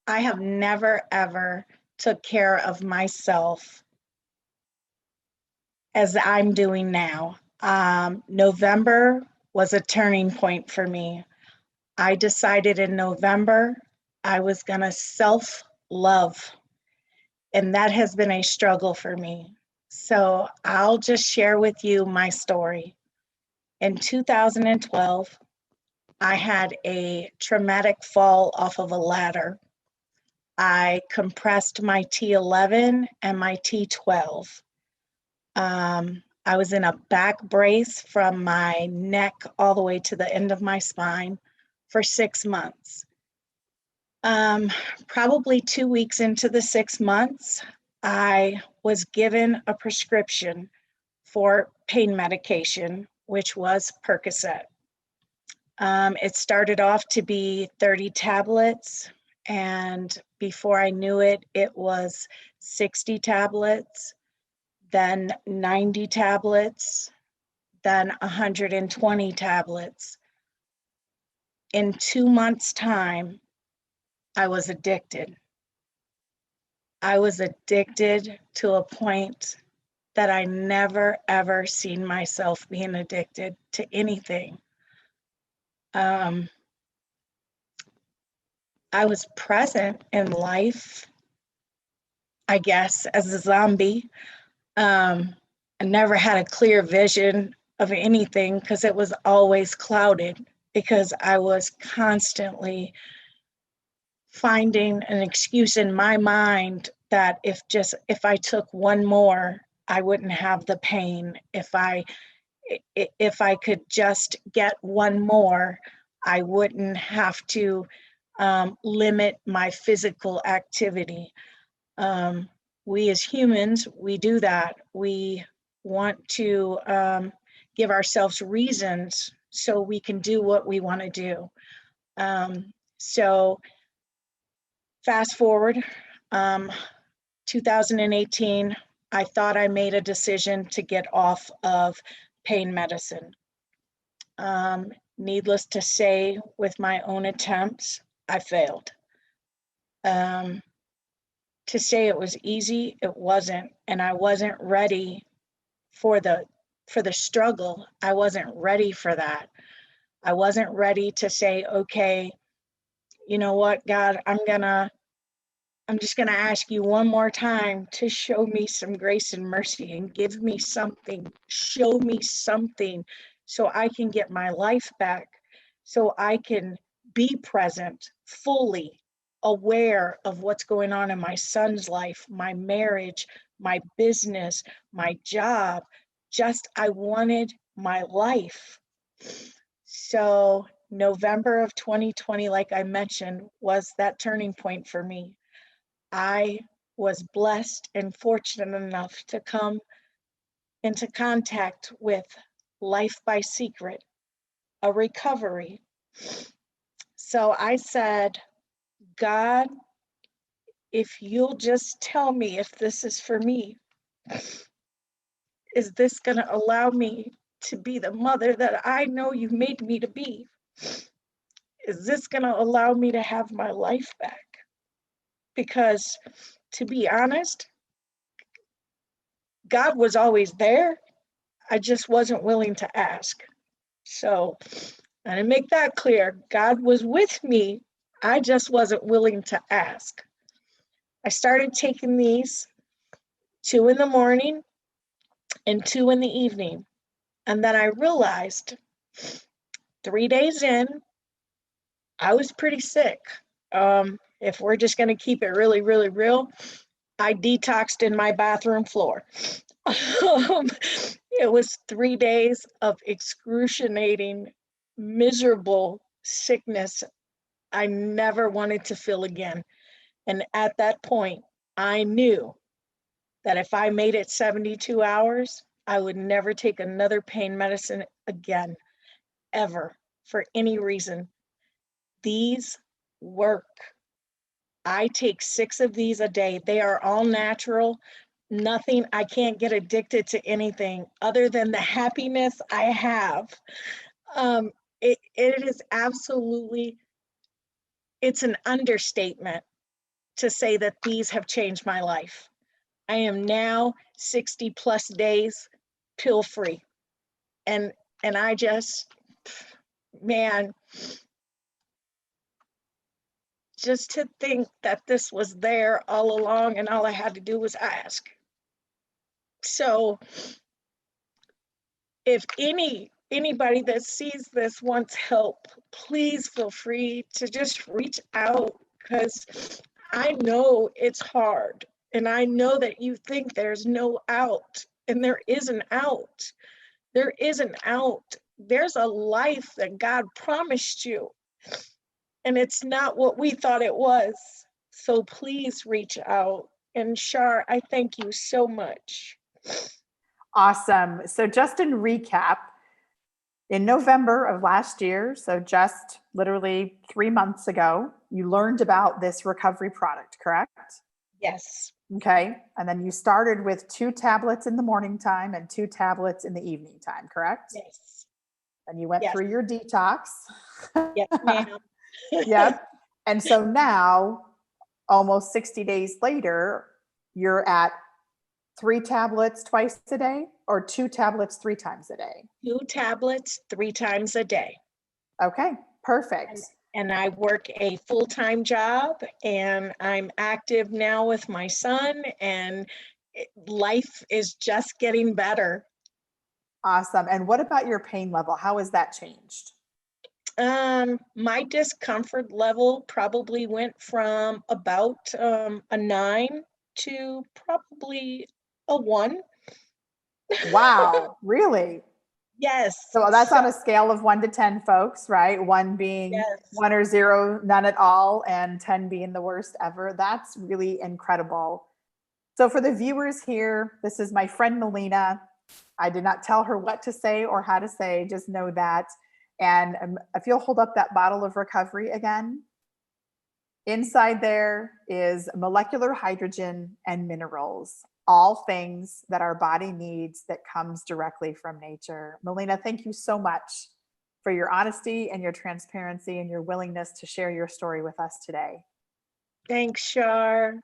I have never, ever took care of myself as I'm doing now. November was a turning point for me. I decided in November I was going to self love, and that has been a struggle for me. So I'll just share with you my story. In 2012, I had a traumatic fall off of a ladder. I compressed my T11 and my T12. I was in a back brace from my neck all the way to the end of my spine for 6 months. Um, Probably 2 weeks into the 6 months, I was given a prescription for pain medication, which was Percocet. It started off to be 30 tablets, and before I knew it, it was 60 tablets, then 90 tablets, then 120 tablets. In 2 months' time, I was addicted. I was addicted to a point that I never ever seen myself being addicted to anything. Um, I was present in life, I guess, as a zombie. I never had a clear vision of anything because it was always clouded because I was constantly finding an excuse in my mind that if I took one more, I wouldn't have the pain. If I could just get one more, I wouldn't have to limit my physical activity. Um, we as humans, we do that. We want to give ourselves reasons so we can do what we want to do. So fast forward, um, 2018, I thought I made a decision to get off of pain medicine. Needless to say, with my own attempts, I failed. Um, to say it was easy, it wasn't, and I wasn't ready for the struggle. I wasn't ready for that. I wasn't ready to say, okay, you know what, God, I'm just gonna ask you one more time to show me some grace and mercy and give me something. Show me something so I can get my life back, so I can be present, fully aware of what's going on in my son's life, my marriage, my business, my job. Just, I wanted my life. So, November of 2020, like I mentioned, was that turning point for me. I was blessed and fortunate enough to come into contact with Life by Secret, a recovery. So I said, God, if you'll just tell me if this is for me, is this going to allow me to be the mother that I know you made me to be? Is this going to allow me to have my life back? Because to be honest, God was always there. I just wasn't willing to ask. So, and to make that clear, God was with me. I just wasn't willing to ask. I started taking these 2 in the morning and 2 in the evening. And then I realized 3 days in, I was pretty sick. If we're just going to keep it really, really real, I detoxed in my bathroom floor. It was 3 days of excruciating, miserable sickness I never wanted to feel again. And at that point, I knew that if I made it 72 hours, I would never take another pain medicine again, ever, for any reason. These work. I take 6 of these a day. They are all natural. Nothing, I can't get addicted to anything other than the happiness I have. Um, it is absolutely, it's an understatement to say that these have changed my life. I am now 60 plus days pill free. And I just, man, just to think that this was there all along and all I had to do was ask. So if anybody that sees this wants help, please feel free to just reach out, because I know it's hard and I know that you think there's no out, and there is an out. There is an out. There's a life that God promised you, and it's not what we thought it was. So please reach out. And Shar, I thank you so much. Awesome. So just in recap, in November of last year, so just literally 3 months ago, you learned about this recovery product, correct? Yes. Okay. And then you started with 2 tablets in the morning time and 2 tablets in the evening time, correct? Yes. And you went Yes. through your detox. Yes, ma'am. Yep. And so now, almost 60 days later, you're at 3 tablets twice a day or 2 tablets 3 times a day? 2 tablets 3 times a day. Okay, perfect. And I work a full-time job, and I'm active now with my son, and life is just getting better. Awesome. And what about your pain level? How has that changed? My discomfort level probably went from about a 9 to probably a 1. Wow, really? Yes. So that's on a scale of 1 to 10, folks, right? 1 being Yes. 1 or 0, none at all, and 10 being the worst ever. That's really incredible. So for the viewers here, this is my friend Melina. I did not tell her what to say or how to say, just know that. And if you'll hold up that bottle of recovery again, inside there is molecular hydrogen and minerals, all things that our body needs that comes directly from nature. Malene, thank you so much for your honesty and your transparency and your willingness to share your story with us today. Thanks, Shar.